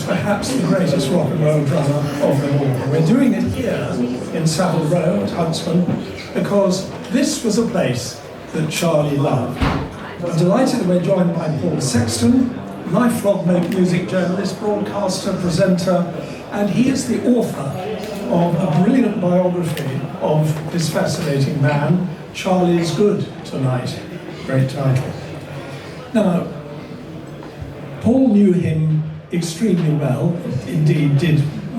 perhaps the greatest rock and roll drummer of them all. We're doing it here in Savile Row at Huntsman because this was a place that Charlie loved. I'm delighted that we're joined by Paul Sexton, lifelong music journalist, broadcaster, presenter, and he is the author of a brilliant biography of this fascinating man, Charlie's Good Tonight. Great title. Now, Paul knew him extremely well, indeed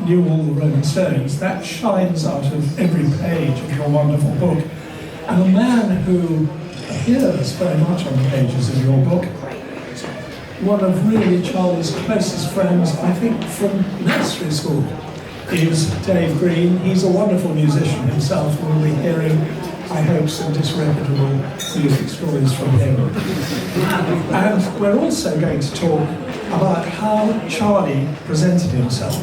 knew all the Rolling Stones. That shines out of every page of your wonderful book. And a man who appears very much on the pages of your book, one of really Charlie's closest friends, I think from nursery school, is Dave Green. He's a wonderful musician himself, and we'll be hearing, I hope, some disreputable music stories from him. And we're also going to talk about how Charlie presented himself,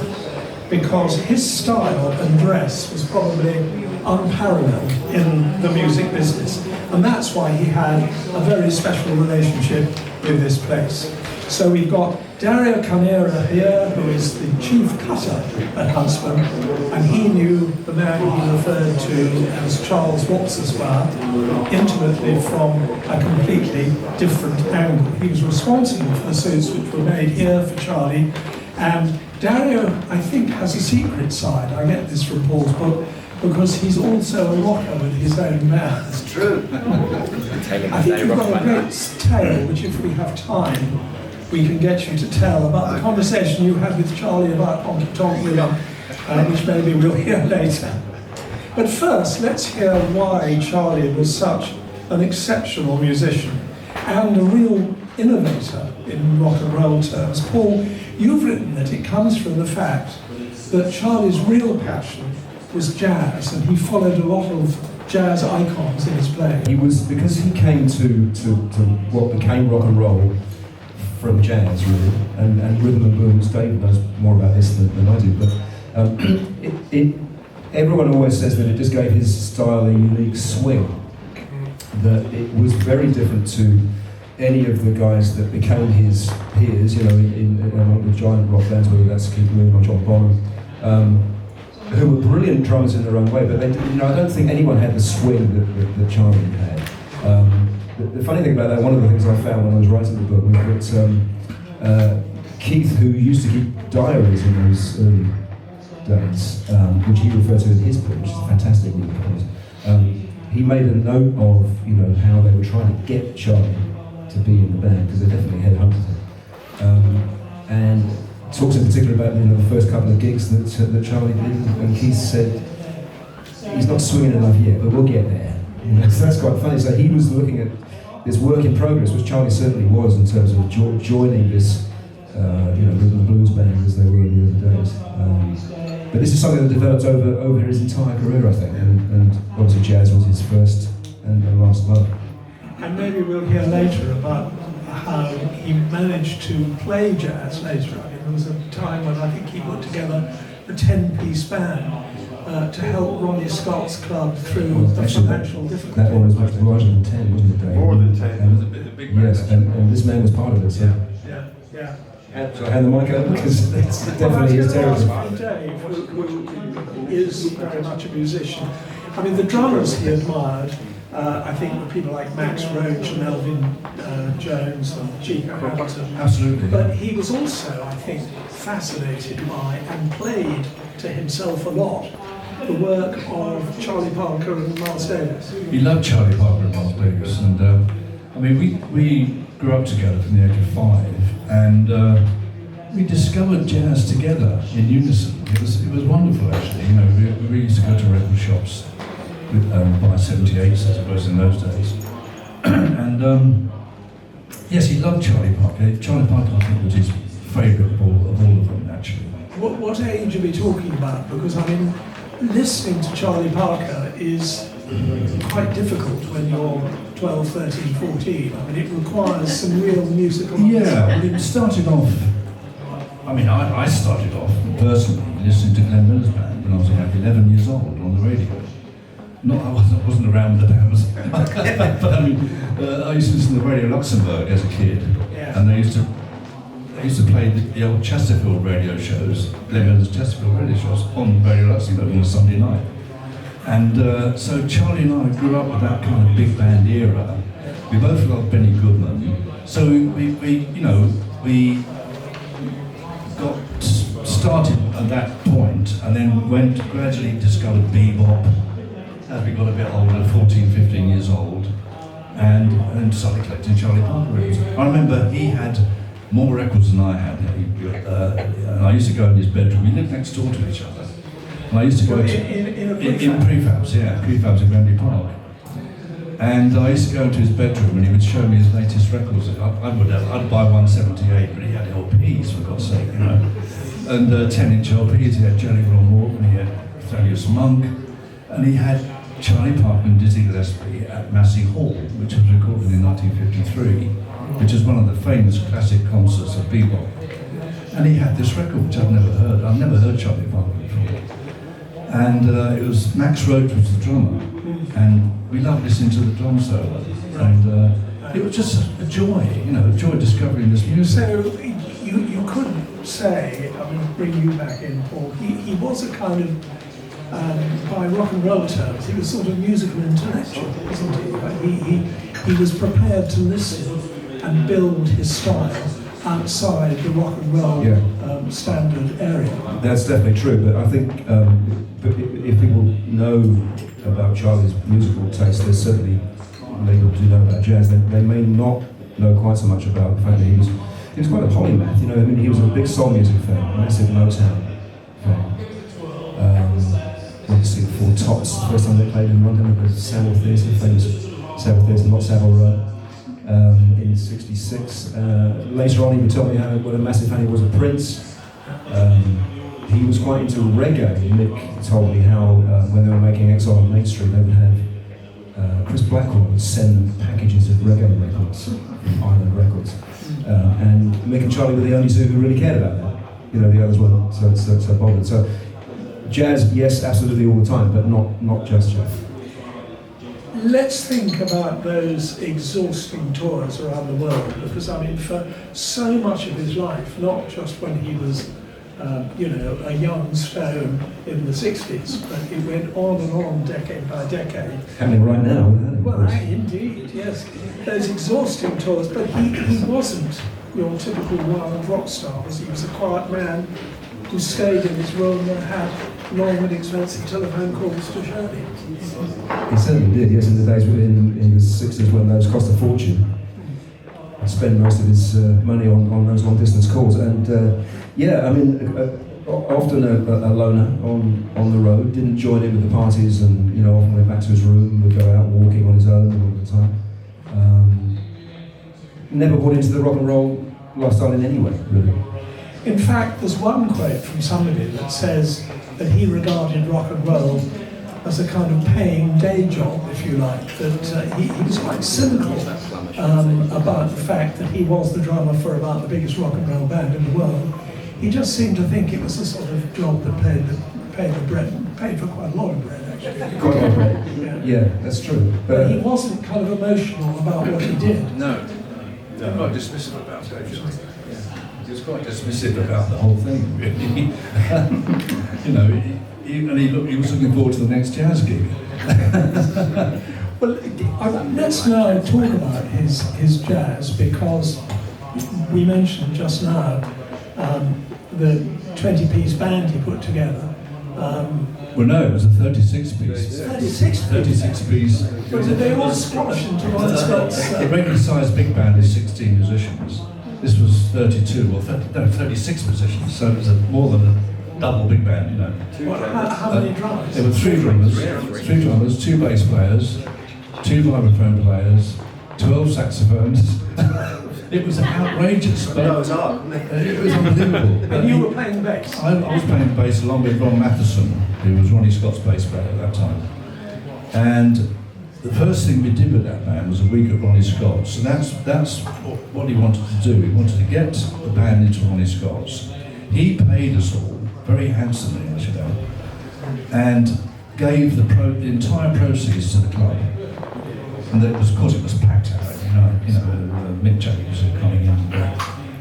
because his style and dress was probably unparalleled in the music business, and that's why he had a very special relationship with this place. So we've got Dario Carnera here, who is the chief cutter at Huntsman, and he knew the man he referred to as Charles Watts-Esquire intimately from a completely different angle. He was responsible for the suits which were made here for Charlie, and Dario, I think, has a secret side. I get this from Paul's book, because he's also a rocker with his own band. It's true. I think you've got a great tale, which if we have time, we can get you to tell about the conversation you had with Charlie about Honky Tonk River, which maybe we'll hear later. But first, let's hear why Charlie was such an exceptional musician and a real innovator in rock and roll terms. Paul, you've written that it comes from the fact that Charlie's real passion was jazz, and he followed a lot of jazz icons in his play. He was, because he came to what became rock and roll from jazz, really, and rhythm and blues. Dave knows more about this than I do, but everyone always says that it just gave his style a unique swing, that it was very different to any of the guys that became his peers, you know, in the giant rock bands, whether that's Keith Moon or John Bonham, who were brilliant drummers in their own way, but they, I don't think anyone had the swing that Charlie had. The funny thing about that, one of the things I found when I was writing the book was that Keith, who used to keep diaries in those early days, which he referred to in his book, which is a fantastic book, he made a note of how they were trying to get Charlie to be in the band, because they definitely headhunted him. And talks in particular about the first couple of gigs that Charlie did, and Keith said, he's not swinging enough yet, but we'll get there. So that's quite funny. So he was looking at this work in progress, which Charlie certainly was in terms of joining this rhythm and blues band as they were in the early days. But this is something that developed over his entire career, I think, and obviously jazz was his first and last love. And maybe we'll hear later about how he managed to play jazz later. I mean, there was a time when I think he put together a 10-piece band to help Ronnie Scott's club through the financial difficulties. That one was much larger than 10, wasn't it, Dave? More than 10. It was a big band. Yes, and this man was part of it, so. Yeah. So I hand the mic over, because it's definitely his territory. Dave, who is very much a musician. I mean, the drummers he admired, I think, were people like Max Roach and Elvin Jones and Chico Hamilton. Absolutely. But he was also, I think, fascinated by and played to himself a lot the work of Charlie Parker and Miles Davis. He loved Charlie Parker and Miles Davis, and I mean, we grew up together from the age of 5, and we discovered jazz together in unison. It was wonderful, actually. We used to go to record shops with buy 78s, I suppose, in those days. And yes, he loved Charlie Parker. Charlie Parker, I think, was his favourite of all of them, actually. What age are we talking about? Because I mean, listening to Charlie Parker is quite difficult when you're 12, 13, 14. I mean, it requires some real musical Yeah, it started off, I started off personally listening to Glenn Miller's band when I was like 11 years old on the radio. I wasn't around with the bands, but I used to listen to Radio Luxembourg as a kid, Yeah. and they used to they used to play the old Chesterfield radio shows, Lemon's Chesterfield radio shows on Radio Luxembourg on a Sunday night. And so Charlie and I grew up with that kind of big band era. We both loved Benny Goodman. So we got started at that point and then gradually discovered bebop as we got a bit older, 14, 15 years old, and started collecting Charlie Parker records. I remember he had more records than I had, and I used to go in his bedroom. We lived next door to each other. And I used to go in prefabs, prefabs in Wembley Park. And I used to go into his bedroom and he would show me his latest records. I'd buy 178, but he had LPs, for God's sake, you know. And 10-inch LPs, he had Jelly Roll Morton, he had Thaddeus Monk, and he had Charlie Parker and Dizzy Gillespie at Massey Hall, which was recorded in 1953, which is one of the famous classic concerts of bebop. And he had this record, which I'd never heard. I'd never heard Charlie Parker before. And it was Max Roach was the drummer, and we loved listening to the drum solo. And it was just a joy, you know, a joy discovering this music. So you couldn't say, I'm going to bring you back in, Paul, he was a kind of, by rock and roll terms, he was sort of musical intellectual, wasn't he? Like he was prepared to listen and build his style outside the rock and roll standard area. That's definitely true, but I think if people know about Charlie's musical taste, there's certainly people do know about jazz. They may not know quite so much about the fact that he was quite a polymath. You know, I mean, he was a big soul music fan, a massive Motown fan. Went to see the Four Tops the first time they played in London at the Savile Theatre, famous Savile Theatre, not Savile Row, in '66. Later on, he would tell me what a massive fan he was of Prince. He was quite into reggae. Nick told me how when they were making Exile on Main Street, they would have Chris Blackwell would send them packages of reggae records from Island Records. And Mick and Charlie were the only two who really cared about that. You know, the others weren't so bothered. So jazz, yes, absolutely all the time, but not just jazz. Let's think about those exhausting tours around the world, because I mean, for so much of his life, not just when he was, a young stone in the 60s, but it went on and on, decade by decade. Happening right now, isn't it? Well, indeed, yes. Those exhausting tours, but he wasn't your typical wild rock star, was he? He was a quiet man who stayed in his room and had long and expensive telephone calls to Shirley. He certainly did, yes, in the days in the 60s when those cost a fortune. He spent most of his money on those long distance calls. And often a loner on the road, didn't join in with the parties and, often went back to his room, would go out walking on his own all the time. Never bought into the rock and roll lifestyle in any way, really. In fact, there's one quote from somebody that says that he regarded rock and roll as a kind of paying day job, if you like, that he was quite cynical about the fact that he was the drummer for about the biggest rock and roll band in the world. He just seemed to think it was a sort of job that paid for quite a lot of bread, actually. Quite a lot of bread. Yeah, that's true. But he wasn't kind of emotional about what he did. No. Quite dismissive about it, actually. He was quite dismissive about the whole thing, really. He was looking forward to the next jazz gig. Well, let's now talk about his jazz, because we mentioned just now the 20-piece band he put together. Well, no, it was a 36-piece. 36-piece. But did they all squash into one Scott's? The regular sized big band is 16 musicians. This was 36 musicians, so it was more than a double big band, How many drummers? There were three drummers, 2 bass players, 2 vibraphone players, 12 saxophones. It was outrageous. But it was hard. It was unbelievable. And you were playing bass? I was playing bass along with Ron Matheson, who was Ronnie Scott's bass player at that time. And the first thing we did with that band was a week at Ronnie Scott's. So that's what he wanted to do. He wanted to get the band into Ronnie Scott's. He paid us all, very handsomely, I should add, and gave the entire proceeds to the club. And of course it was packed out, Mick Jagger was coming in.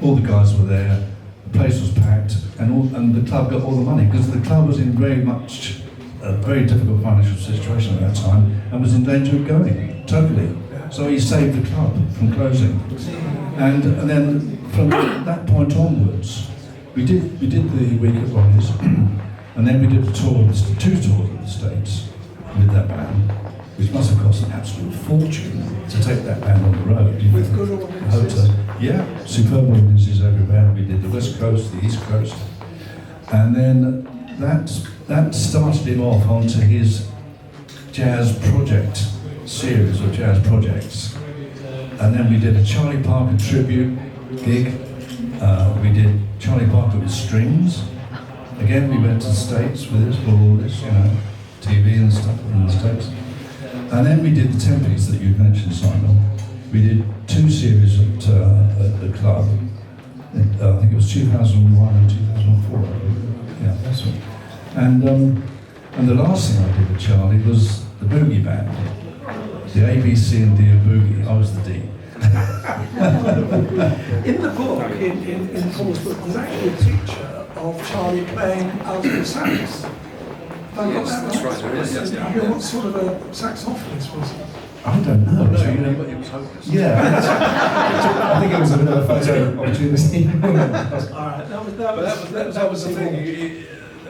all the guys were there, the place was packed, and the club got all the money, because the club was in very much a very difficult financial situation at that time, and was in danger of going, totally. So he saved the club from closing. And then from that point onwards, we did the week at Ronnie's, and then we did two tours of the States with that band, which must have cost an absolute fortune to take that band on the road. With good audiences? Yeah, superb audiences everywhere. We did the West Coast, the East Coast, and then that started him off onto his jazz project series of jazz projects. And then we did a Charlie Parker tribute gig. We did Charlie Parker with strings. Again, we went to the States with this, for all this, TV and stuff in the States. And then we did the Tempe's that you mentioned, Simon. We did 2 series at the club. I think it was 2001 and 2004. Yeah, that's right. And the last thing I did with Charlie was the boogie band. The A, B, C and D of boogie. I was the D. In the book, in Paul's book, there's actually a picture of Charlie playing alto sax. Yes, that's right, there is, yes. I mean, what sort of a saxophonist was he? I don't know. No, it was hopeless. Yeah, I think it was a bit of a photo opportunity. All right, That was the thing.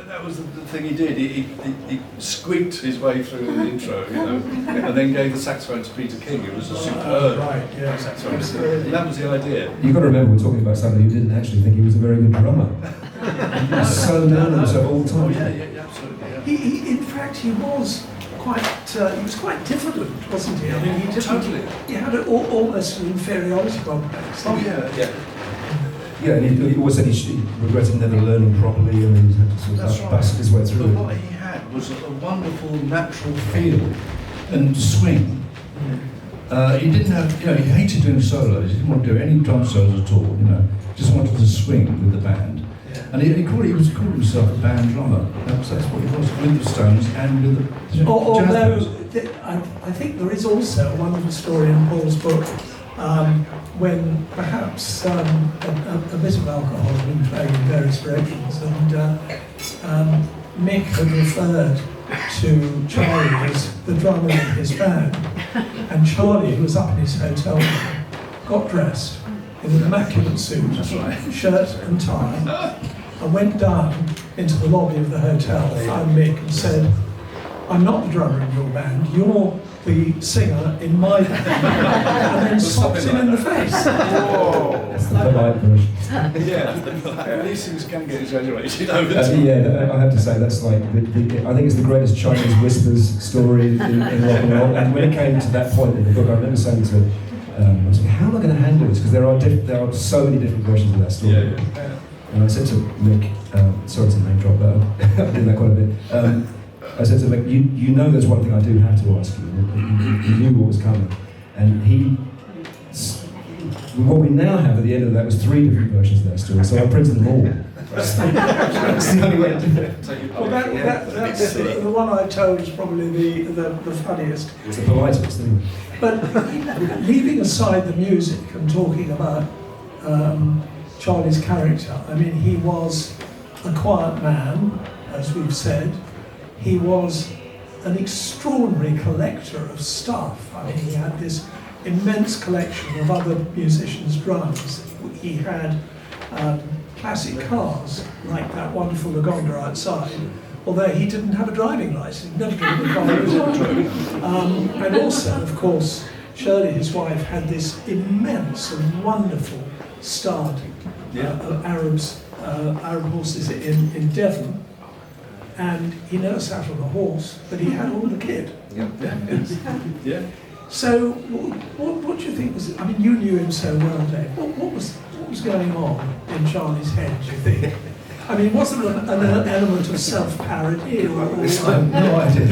That was the thing he did. He squeaked his way through the intro, and then gave the saxophone to Peter King. It was a superb saxophone. And that was the idea. You've got to remember, we're talking about somebody who didn't actually think he was a very good drummer. He was so down on himself all the time. Yeah, absolutely. Yeah. In fact, he was quite diffident, wasn't he? I mean, he didn't. Totally. He had almost an inferiority complex. Oh yeah. Yeah, and he always said he regretted never learning properly, and he had to sort That's of right. bust his way through But it. what he had was a wonderful natural feel and swing. He didn't have, he hated doing solos. He didn't want to do any drum solos at all. Just wanted to swing with the band. And he called himself a band drummer. That's what he was with the Stones and with the jazz Although bands. I think there is also a wonderful story in Paul's book when perhaps a bit of alcohol had been flowing in various directions, and Mick had referred to Charlie as the drummer in his band, and Charlie, who was up in his hotel room, got dressed in an immaculate suit, shirt and tie, and went down into the lobby of the hotel, found Mick and said, "I'm not the drummer in your band, you're the singer in my band," and then slapped him in the face. That's the polite version. Yeah, these things can get exaggerated over Yeah, I have to say that's like I think it's the greatest Chinese whispers story in rock and roll. And when it came to that point in the book, I remember saying to I was like, how am I going to handle this? Because there are so many different versions of that story. Yeah. And I said to Mick, sorry to name drop, but I did that quite a bit. I said to Mick, you know there's one thing I do have to ask you. You knew what was coming. And what we now have at the end of that was 3 different versions of that story, so I printed them all. That's the only way to do it. Well, that's the one I told is probably the funniest. It's the politest thing. But leaving aside the music and talking about Charlie's character, I mean, he was a quiet man, as we've said. He was an extraordinary collector of stuff. I mean, he had this immense collection of other musicians' drums. He had classic cars, like that wonderful Lagonda outside, although he didn't have a driving license, never driven a car. And also, of course, Shirley, his wife, had this immense and wonderful stud of Arab horses in Devon. And he never sat on a horse, but he had all the kit. Yeah. So, what do you think was? I mean, you knew him so well, Dave. What was going on in Charlie's head? Do you think? I mean, was there an element of self-parody? I have no idea.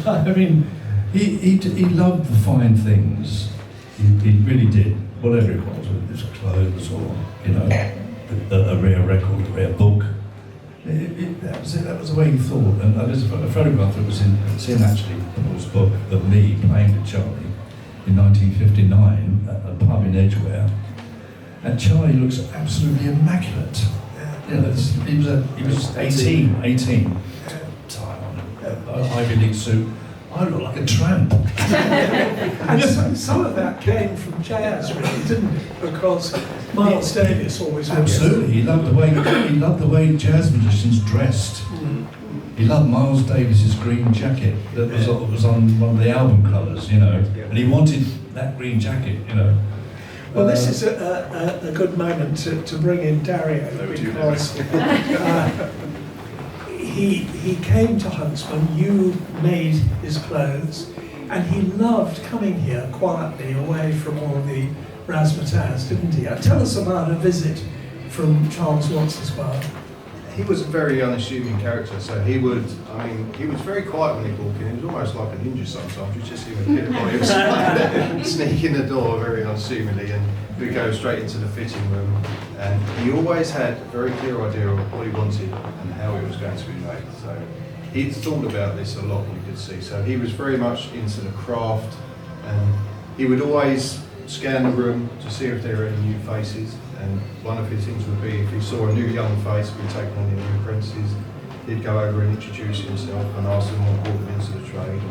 I mean, he loved the fine things. He really did, whatever it was, whether it was clothes or a rare record, a rare book. That was the way he thought. And there's a photograph that was in actually Paul's book of me playing with Charlie. in 1959 at a pub in Edgware, and Charlie looks absolutely immaculate. You know, he was 18, tie on an Ivy League suit. I look like a tramp. And some of that came from jazz, really, didn't it? Because Miles Davis always wore Absolutely, he loved the way jazz musicians dressed. He loved Miles Davis's green jacket that was on one of the album covers, you know, and he wanted that green jacket, you know. Well, this is a good moment to bring in Dario, because he came to Huntsman, you made his clothes, and he loved coming here quietly away from all the razzmatazz, didn't he? Tell us about a visit from Charles Watts's world. He was a very unassuming character, so he was very quiet when he walked in. He was almost like a ninja sometimes. You just see him appear by himself, sneak in the door very unassumingly, and we'd go straight into the fitting room. And he always had a very clear idea of what he wanted and how it was going to be made. So he'd thought about this a lot, you could see. So he was very much into the craft, and he would always scan the room to see if there were any new faces. And one of his things would be, if he saw a new young face being taken on the new apprentices, he'd go over and introduce himself and ask them what brought them into the trade,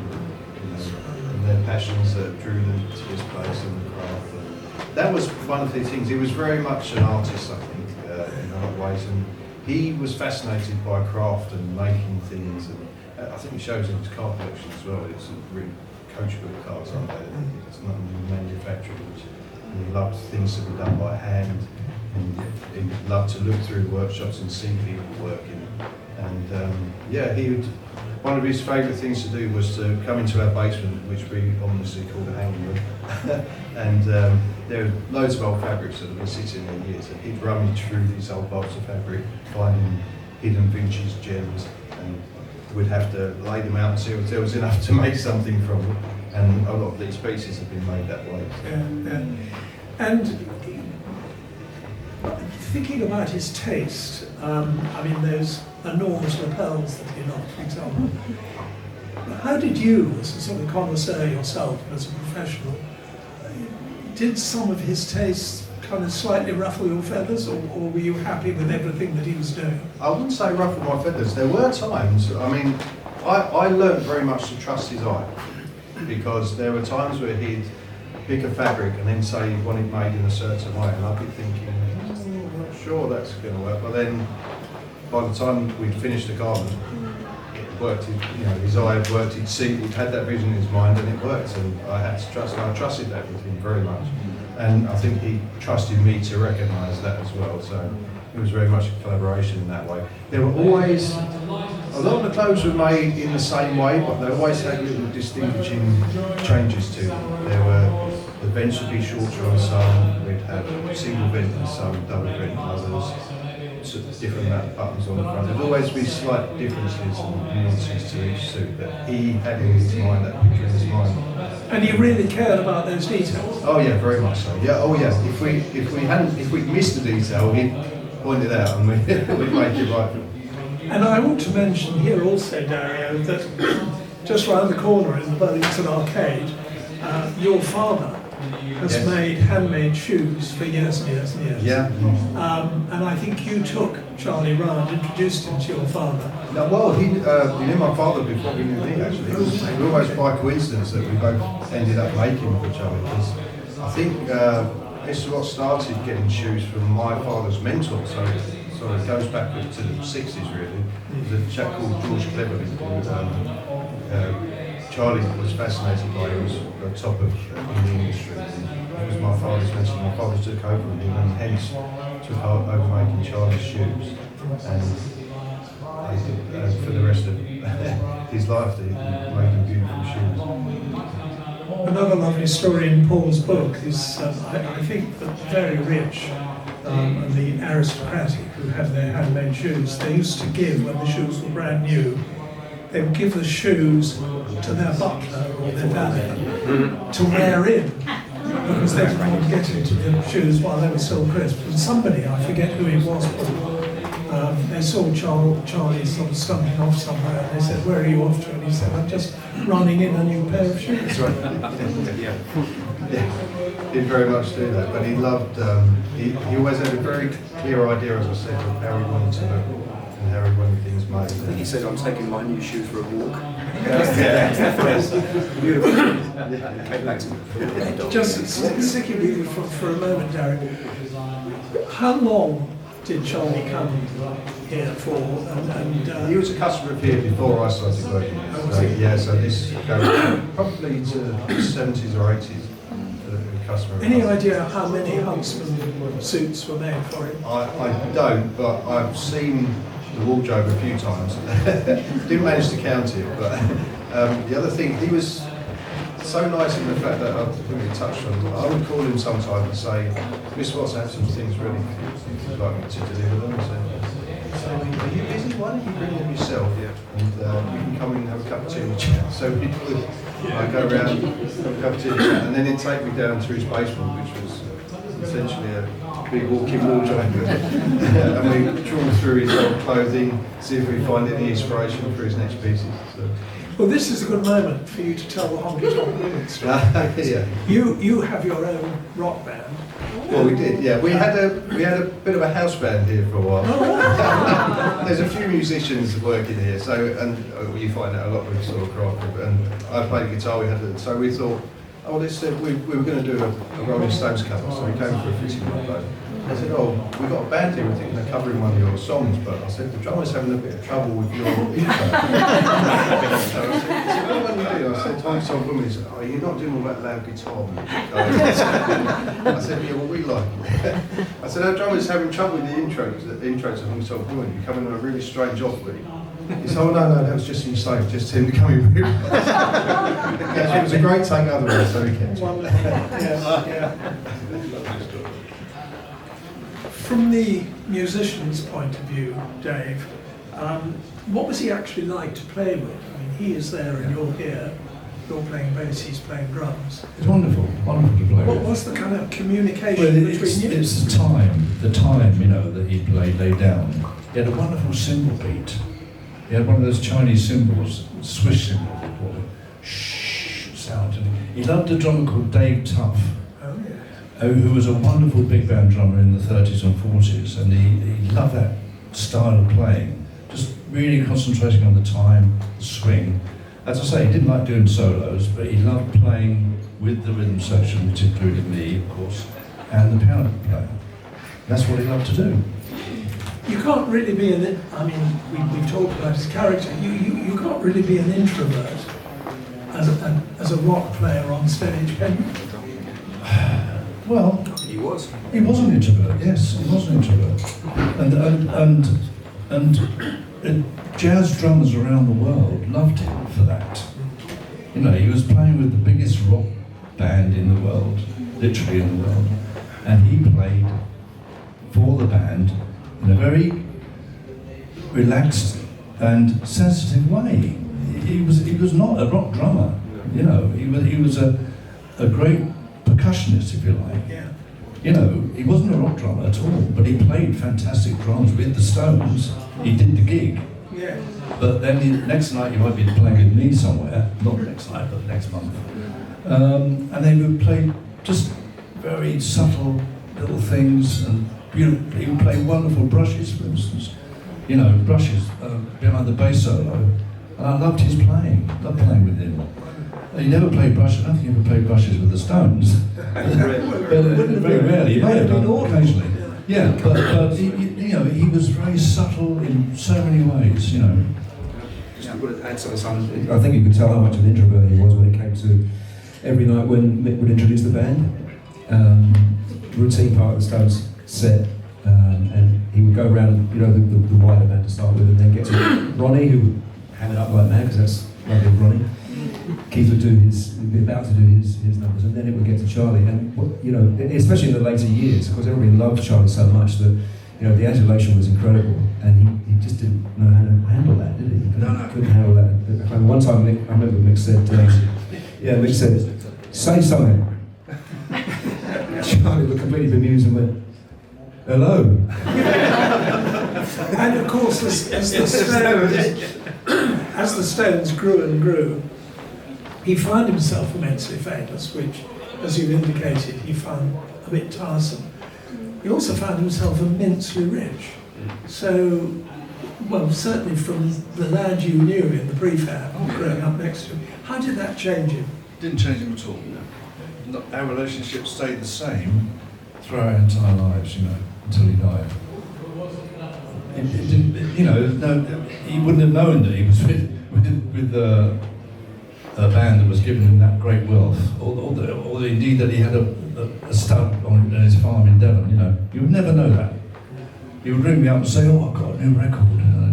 and their passions that drew them to this place and the craft. And that was one of his things. He was very much an artist, I think, in a lot of ways, and he was fascinated by craft and making things. And I think it shows in his car collection as well. It's really coach-built cars, aren't they? It's not manufactured. He loved things to be done by hand, and he loved to look through workshops and see people working. And one of his favourite things to do was to come into our basement, which we ominously called a hanging room. And there were loads of old fabrics that had been sitting there years, and he'd rummage through these old bolts of fabric, finding hidden vintage gems, and we'd have to lay them out and see if there was enough to make something from them. And a lot of these pieces have been made that way. And thinking about his taste, those enormous lapels that he loved, for example. How did you, as a sort of connoisseur yourself, as a professional, did some of his tastes kind of slightly ruffle your feathers, or were you happy with everything that he was doing? I wouldn't say ruffle my feathers. There were times, I learned very much to trust his eye, because there were times where he'd pick a fabric and then say he wanted made in a certain way, and I'd be thinking, I'm not sure that's going to work. But then, by the time we'd finished the garment, it worked. His eye had worked. He'd had that vision in his mind, and it worked. And I had to trust. And I trusted that with him very much, and I think he trusted me to recognise that as well. So it was very much a collaboration in that way. There were always, a lot of the clothes were made in the same way, but they always had little distinguishing changes to them. The vents would be shorter on some, we'd have single vent in some, double vent in others, different amount of buttons on the front. There'd always be slight differences and nuances to each suit that he had in his mind, that picture in his mind. And he really cared about those details? Oh yeah, very much so. Yeah, oh yeah. If we'd missed the detail, he'd point it out and we'd make it right. And I want to mention here also, Dario, that just round the corner in the Burlington Arcade, your father has made handmade shoes for years and years and years. Yeah. And I think you took Charlie round, introduced him to your father. No, well, he knew my father before he knew me, actually. It was always by coincidence that we both ended up making for each other. Because I think this is what started getting shoes from my father's mentor. So it goes back to the 60s, really. There's a chap called George Cleverly, who Charlie was fascinated by. He was at the top of in the industry. It was my father's mentor. My father took over him and hence took over making Charlie's shoes. And for the rest of his life, he made beautiful shoes. Another lovely story in Paul's book is, I think, that very rich and the aristocratic who have their handmade shoes, they used to give, when the shoes were brand new, they would give the shoes to their butler or their valet to wear in, because they didn't want to get into the shoes while they were still crisp. And somebody, I forget who it was, they saw Charlie sort of stumping off somewhere, and they said, "Where are you off to?" And he said, "I'm just running in a new pair of shoes." That's right. Yeah. He'd very much do that, but he loved, he always had a very clear idea, as I said, of how he wanted to look and how he wanted things made. I think he said, "I'm taking my new shoes for a walk." Beautiful. Came back to me. Just sticking with you for a moment, Dario. How long did Charlie come here for? He was a customer of here before I started working here. So, yeah, so this goes probably to the 70s or 80s. Customer. Any idea how many Huntsman suits were made for him? I don't, but I've seen the wardrobe a few times. Didn't manage to count it, but the other thing, he was so nice in the fact that I think we touched on. I would call him sometime and say, "Miss Watts, I have some things ready for you. Would you like me to deliver them?" So, "Are you busy? Why don't you bring them yourself? And you can come in and have a cup of tea and chat." So we would go around, have a cup of tea and chat, and then he'd take me down to his basement, which was essentially a big walk-in wardrobe. And we trawl through his old clothing, see if we find any inspiration for his next pieces. So. Well, this is a good moment for you to tell the Honky Tonk Women story. Yeah. You have your own rock band. Well, we did, yeah. We had a bit of a house band here for a while. There's a few musicians working here, so you find out a lot with sort of craft group. And I played guitar. So we thought, oh, we were going to do a Rolling Stones cover, so we came for a fitting one day. I said, oh, we've got a band here, we're thinking of covering one of your songs, but I said, the drummer's having a bit of trouble with your intro. So I said, what do you do? I said, Honky Tonk Women. He said, oh, you're not doing all that loud guitar. I said, yeah, well, we like it. I said, our drummer's having trouble with the intro to Honky Tonk Women. You're coming on a really strange off-beat. He said, oh, no, that was just a mistake, just him coming with it was a great take otherwise, so he kept it. Yeah. From the musician's point of view, Dave, what was he actually like to play with? I mean, he is there and you're here, you're playing bass, he's playing drums. It's wonderful to play What with. was the kind of communication Well, between you? it's the time, that he laid down. He had a wonderful cymbal beat. He had one of those Chinese cymbals, swish cymbal, they call it, shh sound. And he loved a drummer called Dave Tuff, who was a wonderful big band drummer in the 30s and 40s, and he loved that style of playing, just really concentrating on the time, the swing. As I say, he didn't like doing solos, but he loved playing with the rhythm section, which included me, of course, and the piano player. That's what he loved to do. You can't really be we've talked about his character, you can't really be an introvert as a rock player on stage, can you? Well, He was. he was an introvert, yes, he was an introvert. And jazz drummers around the world loved him for that. He was playing with the biggest rock band in the world, literally in the world, and he played for the band in a very relaxed and sensitive way. He was not a rock drummer, he was a great percussionist, if you like. Yeah. He wasn't a rock drummer at all, but he played fantastic drums with the Stones. He did the gig. Yeah. But then the next night he might be playing with me somewhere, not next night, but next month. And they would play just very subtle little things, and he would play wonderful brushes, for instance. Brushes behind the bass solo. And I loved his playing, loved playing with him. He never played brushes. I don't think he ever played brushes with the Stones. Very rarely. He may have done occasionally. Yeah, but he was very subtle in so many ways. Just want to add something. I think you could tell how much of an introvert he was when it came to every night when Mick would introduce the band. Routine part of the Stones set, and he would go around, the wider band to start with, and then get to Ronnie, who would hand it up like mad, because that's lovely of Ronnie. Keith would be about to do his numbers, and then it would get to Charlie, and especially in the later years, because everybody loved Charlie so much that the adulation was incredible, and he just didn't know how to handle that, did he? Couldn't handle that. I remember one time I remember Mick said, Mick said, say something. Charlie looked completely bemused and went, hello. And of course, as the Stones grew and grew, he found himself immensely famous, which, as you've indicated, he found a bit tiresome. He also found himself immensely rich. So, well, certainly from the lad you knew in the prefab, growing up next to him, how did that change him? Didn't change him at all. Our relationship stayed the same throughout our entire lives, until he died. It didn't, he wouldn't have known that he was with a band that was giving him that great wealth, or indeed that he had a stud on his farm in Devon. You would never know that. He would ring me up and say, "Oh, I've got a new record,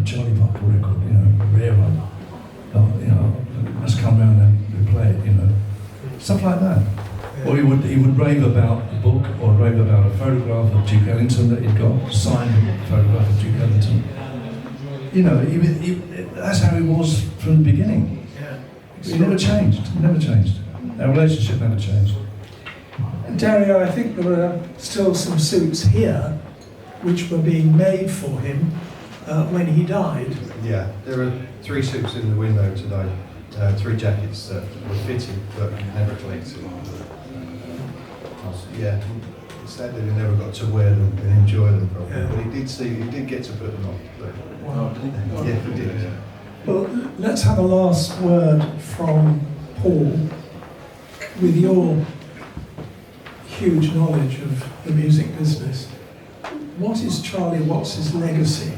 Charlie Parker record, rare one. Must come round and play it, stuff like that." Or he would rave about a book, or rave about a photograph of Duke Ellington that he'd got, a signed photograph of Duke Ellington. That's how he was from the beginning. He never changed. Our relationship never changed. Dario, I think there were still some suits here which were being made for him when he died. Yeah, there are 3 suits in the window today, 3 jackets that were fitted but never collected. Yeah, sadly he never got to wear them and enjoy them properly, Yeah. but he did get to put them on. Wow. Yeah, he did. Well, let's have a last word from Paul. With your huge knowledge of the music business, what is Charlie Watts' legacy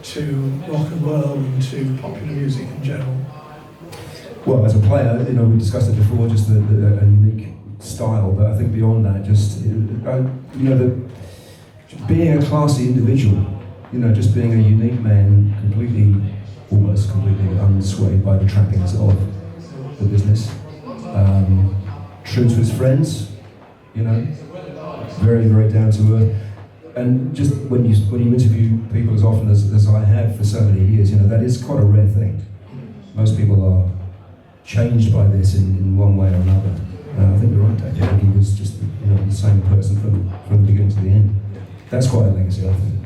to rock and roll and to popular music in general? Well, as a player, we discussed it before, just a unique style, but I think beyond that, just, being a classy individual, just being a unique man, almost completely unswayed by the trappings of the business. True to his friends, very, very down to earth. And just when you interview people as often as I have for so many years, that is quite a rare thing. Most people are changed by this in one way or another. I think you're right, Dave. I think he was just the same person from the beginning to the end. That's quite a legacy, I think.